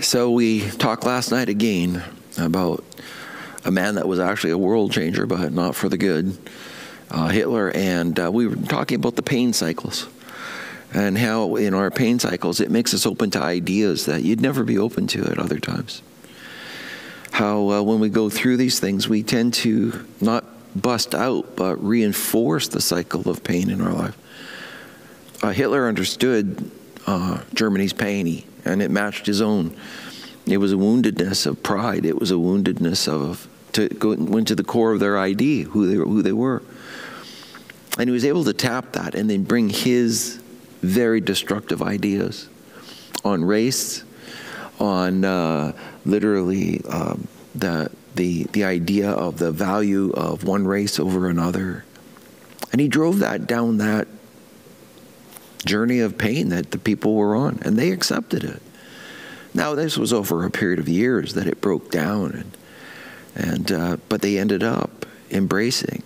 So we talked last night again about a man that was actually a world changer, but not for the good, Hitler, and we were talking about the pain cycles and how in our pain cycles it makes us open to ideas that you'd never be open to at other times. How when we go through these things, we tend to not bust out, but reinforce the cycle of pain in our life. Hitler understood Germany's pain, and it matched his own. It was a woundedness of pride. It was a woundedness of, went to the core of their idea, who they were. And he was able to tap that and then bring his very destructive ideas on race, on literally the idea of the value of one race over another. And he drove that down that journey of pain that the people were on, and they accepted it. Now, this was over a period of years that it broke down, but they ended up embracing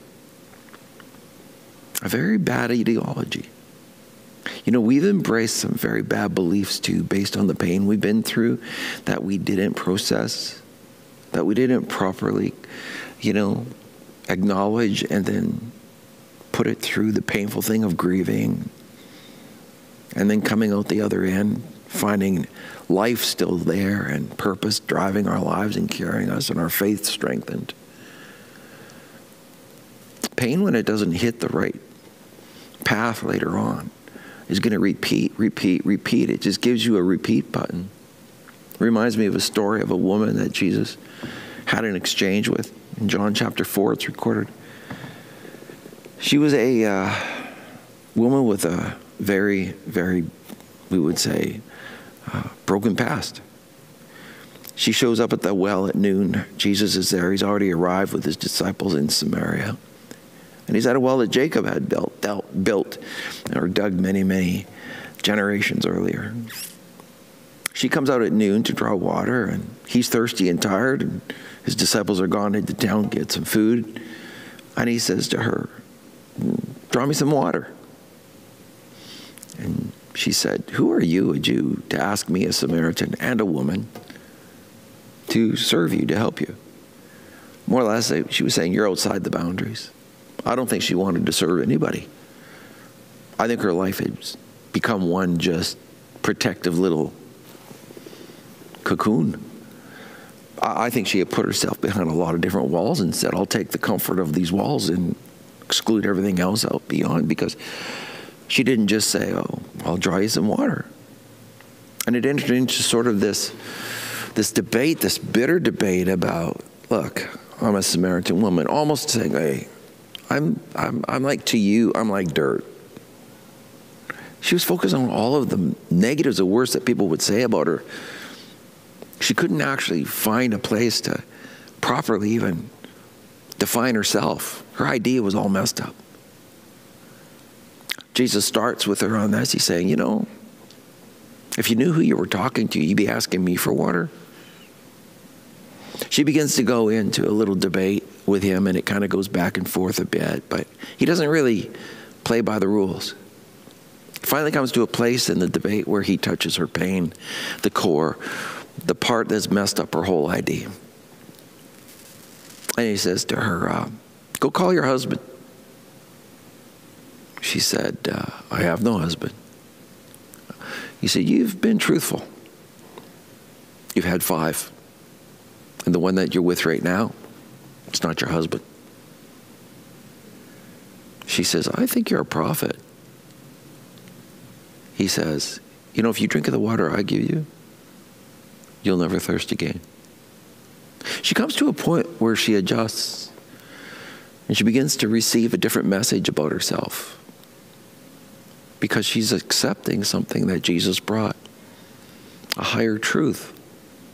a very bad ideology. You know, we've embraced some very bad beliefs too, based on the pain we've been through, that we didn't process, that we didn't properly, acknowledge and then put it through the painful thing of grieving, and then coming out the other end, finding life still there and purpose driving our lives and carrying us and our faith strengthened. Pain, when it doesn't hit the right path later on, is going to repeat. It just gives you a repeat button. Reminds me of a story of a woman that Jesus had an exchange with. In John chapter 4, it's recorded. She was a woman with a very, very, we would say, broken past. She shows up at the well at noon. Jesus is there. He's already arrived with his disciples in Samaria. And he's at a well that Jacob had built or dug many, many generations earlier. She comes out at noon to draw water, and he's thirsty and tired, and his disciples are gone into town to get some food. And he says to her, "Draw me some water." And she said, "Who are you, a Jew, to ask me, a Samaritan and a woman, to serve you, to help you?" More or less, she was saying, you're outside the boundaries. I don't think she wanted to serve anybody. I think her life has become one just protective little cocoon. I think she had put herself behind a lot of different walls and said, I'll take the comfort of these walls and exclude everything else out beyond, because she didn't just say, oh, I'll draw you some water. And it entered into sort of this debate, this bitter debate about, look, I'm a Samaritan woman, almost saying, hey, I'm like to you, I'm like dirt. She was focused on all of the negatives or worse that people would say about her. She couldn't actually find a place to properly even define herself. Her idea was all messed up. Jesus starts with her on this. He's saying, if you knew who you were talking to, you'd be asking me for water. She begins to go into a little debate with him, and it kind of goes back and forth a bit, but he doesn't really play by the rules. Finally comes to a place in the debate where he touches her pain, the core, the part that's messed up her whole idea. And he says to her, go call your husband. She said, I have no husband. He said, you've been truthful. You've had 5. And the one that you're with right now, it's not your husband. She says, I think you're a prophet. He says, if you drink of the water I give you, you'll never thirst again. She comes to a point where she adjusts, and she begins to receive a different message about herself, because she's accepting something that Jesus brought, a higher truth,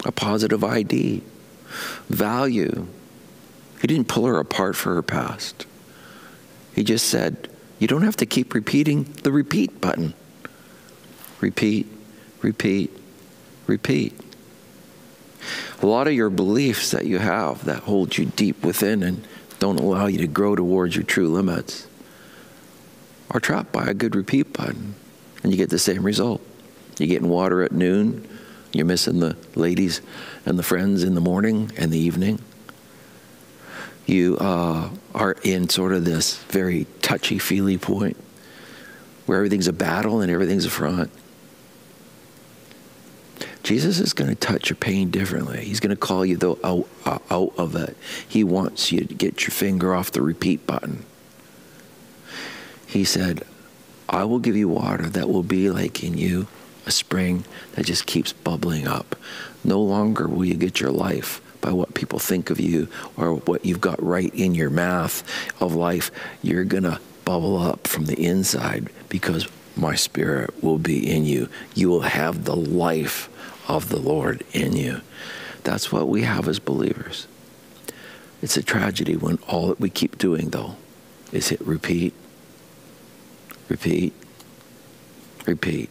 a positive ID, value. He didn't pull her apart for her past. He just said, you don't have to keep repeating the repeat button. Repeat, repeat, repeat. A lot of your beliefs that you have that hold you deep within and don't allow you to grow towards your true limits are trapped by a good repeat button, and you get the same result. You're getting water at noon, You're missing the ladies and the friends in the morning and the evening. You are in sort of this very touchy-feely point where everything's a battle and everything's a front. Jesus is going to touch your pain differently. He's going to call you out of it. He wants you to get your finger off the repeat button. He said, I will give you water that will be like in you a spring that just keeps bubbling up. No longer will you get your life by what people think of you or what you've got right in your math of life. You're going to bubble up from the inside because my Spirit will be in you. You will have the life of the Lord in you. That's what we have as believers. It's a tragedy when all that we keep doing, though, is hit repeat, repeat, repeat,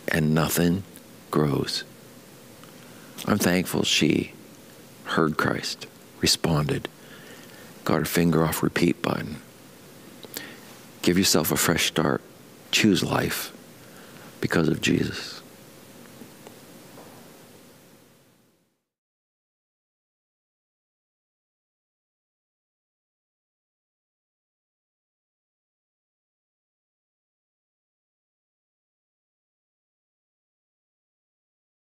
and nothing grows. I'm thankful she heard Christ, responded, got her finger off repeat button. Give yourself a fresh start. Choose life because of Jesus.